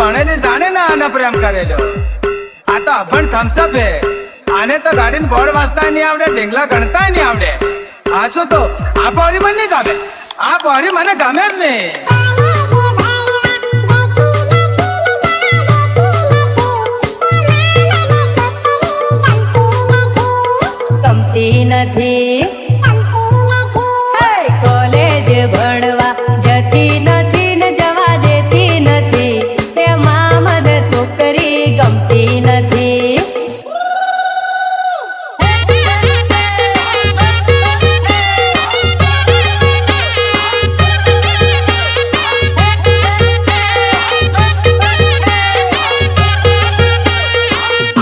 ભણેલી જાણે ને આને પ્રેમ કરેલો. આ તો અભણ થમ્સઅપ હે. આને તો ગાડીને બોર્ડ વાંચતા નહીં આવડે, ઢીંગલા ગણતા નહીં આવડે. આ શું તો આ પોરી મને નહીં ગમે. આ પોરી મને ગમે જ નહીં. ગમતી નથી કોલેજ ભણવા જતી નથી ને જવા દેતી નથી. એમાં મને છોકરી ગમતી નથી.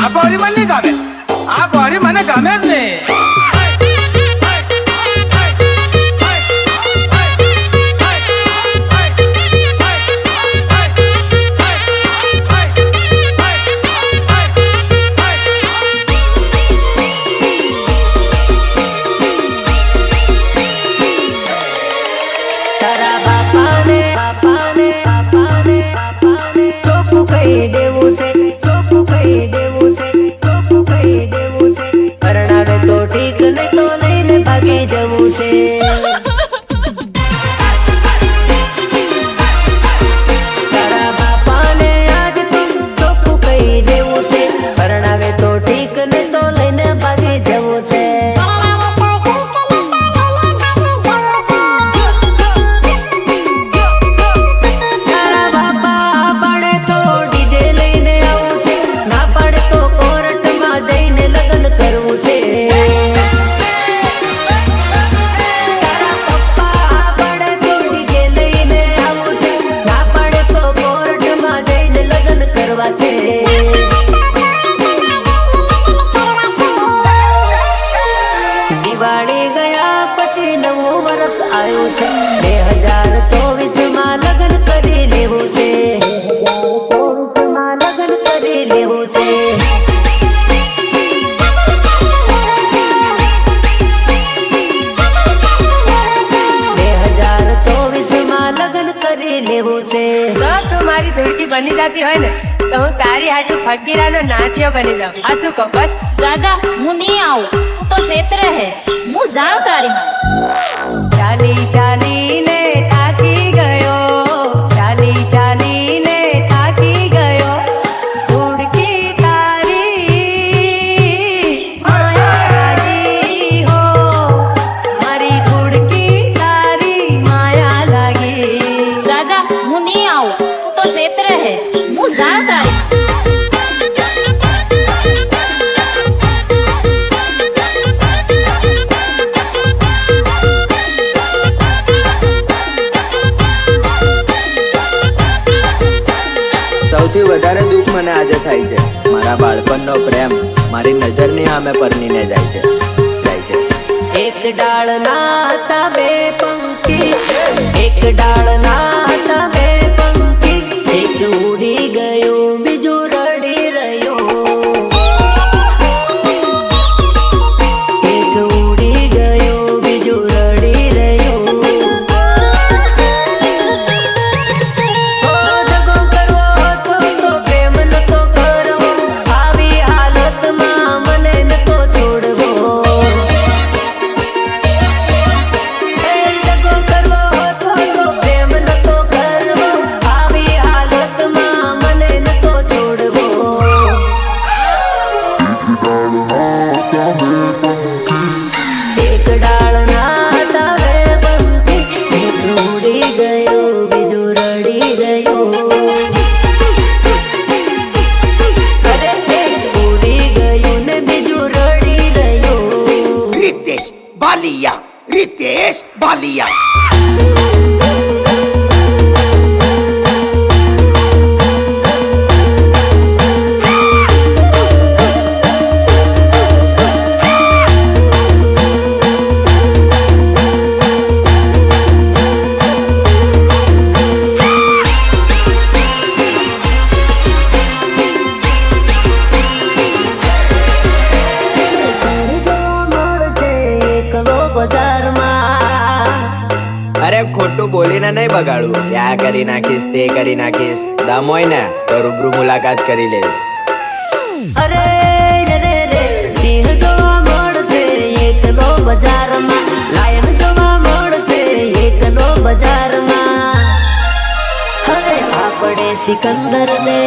આ પોરી મને નહીં ગમે. આ પોરી મને ગમે જ નહીં. તારા બાપાને ચોખ્ખું કહી દેવું છે, ચોખ્ખું કહી દેવું છે, ચોખ્ખું કહી દેવું છે. પરણાવે તો ઠીક નહીં તો લઈને ભાગી જવું છે. તારા બાપાને આજ તો ચોખ્ખું કહી દેવું છે. પરણાવે તો ઠીક નહીં તો લઈને ભાગી જવું છે. દિવાળી ગયા પછી નવું વર્ષ આવ્યું છે. 2024 માં લગ્ન કરી લેવું છે. 2024 માં લગ્ન કરી લેવું છે. 2024 માં લગ્ન કરી લેવું છે. જો તું મારી ધૂળકી બની જતી હોય ને તો હું તારી હાજુ ફકીરાનો નાટ્યો બની જાઉં. આ શું કહું? બસ રાજા હું નહીં આવું. તું તો ક્ષેત્ર હે. હું જાઉં તારી માં. ચાલી ચાલીને થાકી ગયો, ચાલી ચાલીને થાકી ગયો. ધૂળકી તારી માયા લાગી હો, મારી ધૂળકી તારી માયા લાગી. રાજા હું નહીં આવું. તું તો ક્ષેત્ર હે. હું જાઉં તારી માં. સૌથી વધારે દુઃખ મને આજે થાય છે. મારા બાળપણનો પ્રેમ મારી નજરની સામે પરણીને જાય છે. એક ડાળના હતા બે પંખી, એક ડાળના હતા બે પંખી. એક ઉડી ગયું બીજું રડી રહ્યું. એક ઉડી ગયું બીજું રડી રહ્યું. દગો કરવો હતો તો પ્રેમ નતો કરવો. આવી હાલતમાં મને નતો છોડવો. દગો કરવો હતો તો પ્રેમ નતો ખોટું બોલીને નહીં બગાડવું કે આ કરી નાખીશ તે કરી નાખીશ. દમ હોય ને તો રૂબરૂ મુલાકાત કરી લેવી. અરે રે રે સિંહ જોવા મળશે એકલો બજારમાં, લાયન જોવા મળશે એકલો બજારમાં. હવે આપણે સિકંદર ને